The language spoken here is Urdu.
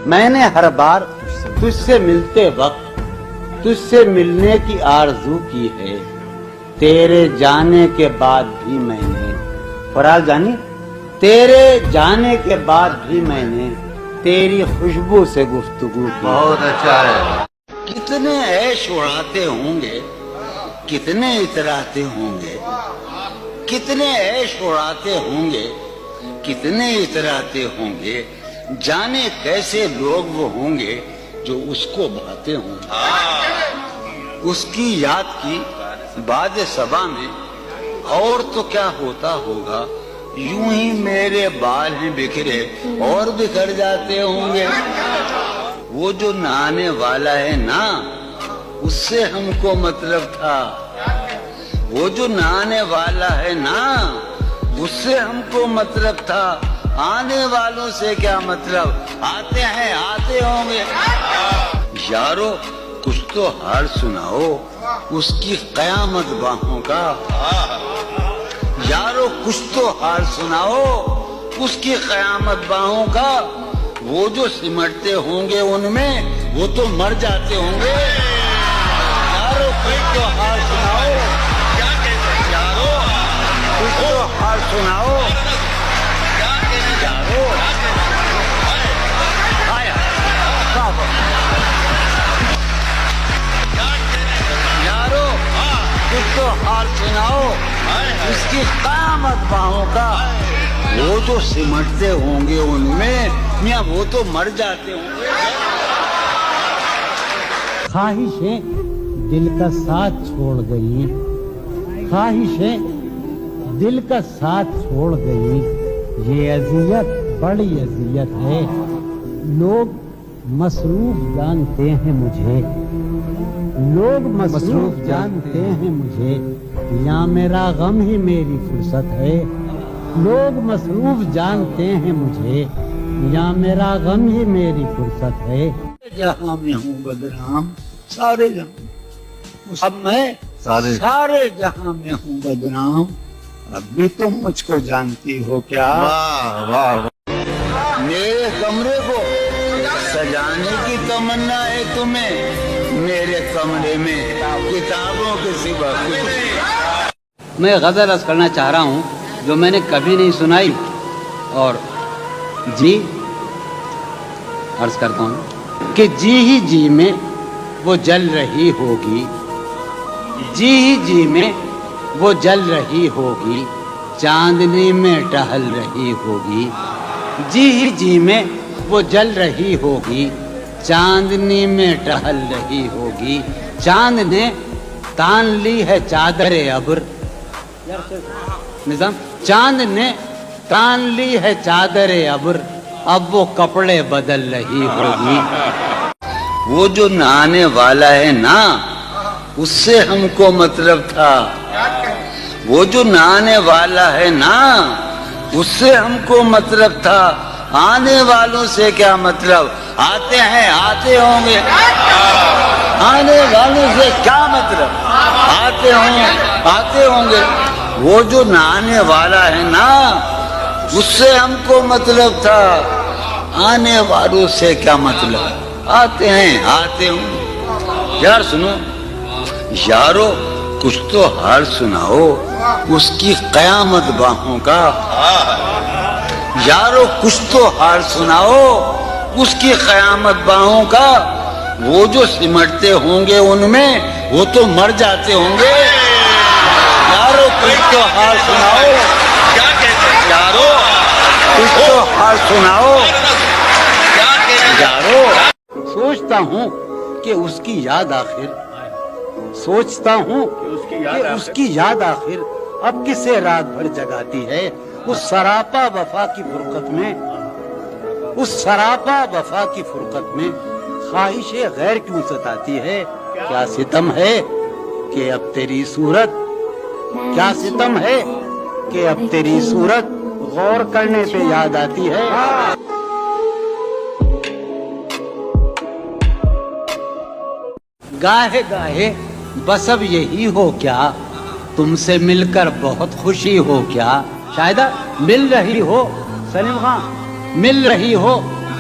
میں نے ہر بار تجھ سے ملتے وقت تجھ سے ملنے کی آرزو کی ہے، تیرے جانے کے بعد بھی میں نے فراز جانی تیرے جانے کے بعد بھی میں نے تیری خوشبو سے گفتگو کی۔ بہت اچھا ہے۔ کتنے عیش اڑاتے ہوں گے، کتنے اتراتے ہوں گے، کتنے عیش اڑاتے ہوں گے، کتنے اتراتے ہوں گے، جانے کیسے لوگ وہ ہوں گے جو اس کو بھاتے ہوں گے۔ اس کی یاد کی باد صبا میں اور تو کیا ہوتا ہوگا، یوں ہی میرے بال ہیں بکھرے اور بکھر جاتے ہوں گے۔ وہ جو نہانے والا ہے نا، اس سے ہم کو مطلب تھا، وہ جو نہانے والا ہے نا، اس سے ہم کو مطلب تھا، آنے والوں سے کیا مطلب، آتے ہیں آتے ہوں گے۔ یارو کچھ تو حال سناؤ اس کی قیامت باہوں کا، یارو کچھ تو حال سناؤ اس کی قیامت باہوں کا، وہ جو سمٹتے ہوں گے ان میں وہ تو مر جاتے ہوں گے۔ یارو کچھ تو حال سناؤ، یارو کچھ تو حال سناؤ، یارو یارو کچھ تو حال سناؤ اس کی قیامت باہوں کا، وہ جو سمٹتے ہوں گے ان میں میاں وہ تو مر جاتے ہوں گے۔ خواہشیں دل کا ساتھ چھوڑ گئی، خواہشیں دل کا ساتھ چھوڑ گئی، یہ اذیت بڑی اذیت ہے، لوگ مصروف جانتے ہیں مجھے، لوگ مصروف جانتے ہیں مجھے، یا میرا غم ہی میری فرصت ہے، لوگ مصروف جانتے ہیں مجھے، یا میرا غم ہی میری فرصت ہے۔ جہاں میں ہوں بدنام، سارے جہاں اب میں سارے جہاں میں ہوں بدنام، اب بھی تم مجھ کو جانتی ہو کیا؟ واہ واہ، میرے کمرے کو سجانے کی تمنا ہے تمہیں، میرے کمرے میں کتابوں کے سوا کچھ نہیں۔ میں غزل عرض کرنا چاہ رہا ہوں جو میں نے کبھی نہیں سنائی، اور جی عرض کرتا ہوں کہ جی ہی جی میں وہ جل رہی ہوگی، جی ہی جی میں وہ جل رہی ہوگی، چاندنی میں ٹہل رہی ہوگی، جی ہی جی میں وہ جل رہی ہوگی، چاندنی میں ٹہل رہی ہوگی، چاند نے تان لی ہے چادر ابر، نظام چاند نے تان لی ہے چادر ابر، اب وہ کپڑے بدل رہی ہوگی۔ وہ جو نہانے والا ہے نا، اس سے ہم کو مطلب تھا، وہ جو نہانے والا ہے نا، اس سے ہم کو مطلب تھا، آنے والوں سے کیا مطلب، آتے ہیں آتے ہوں گے، آنے والوں سے کیا مطلب، آتے ہوں گے۔ وہ جو نہانے والا ہے نا، اس سے ہم کو مطلب تھا، آنے والوں سے کیا مطلب، آتے ہیں آتے ہوں۔ یار سنو، یارو کچھ تو حال سناؤ اس کی قیامت باہوں کا، یارو کچھ تو حال سناؤ اس کی قیامت باہوں کا، وہ جو سمٹتے ہوں گے ان میں وہ تو مر جاتے ہوں گے۔ یارو کچھ تو حال سناؤ، یارو کچھ تو حال سناؤ، یارو۔ سوچتا ہوں کہ اس کی یاد آخر، سوچتا ہوں کہ اس کی یاد آخر اب کسے رات بھر جگاتی ہے، اس سراپا وفا کی فرقت میں، اس سراپا وفا کی فرقت میں خواہش غیر کیوں ستاتی ہے، کیا ستم ہے کہ اب تیری صورت، کیا ستم ہے کہ اب تیری صورت غور کرنے پہ یاد آتی ہے۔ گاہے گاہے بس اب یہی ہو کیا، تم سے مل کر بہت خوشی ہو کیا، شاید مل رہی ہو سلیم خان، مل رہی ہو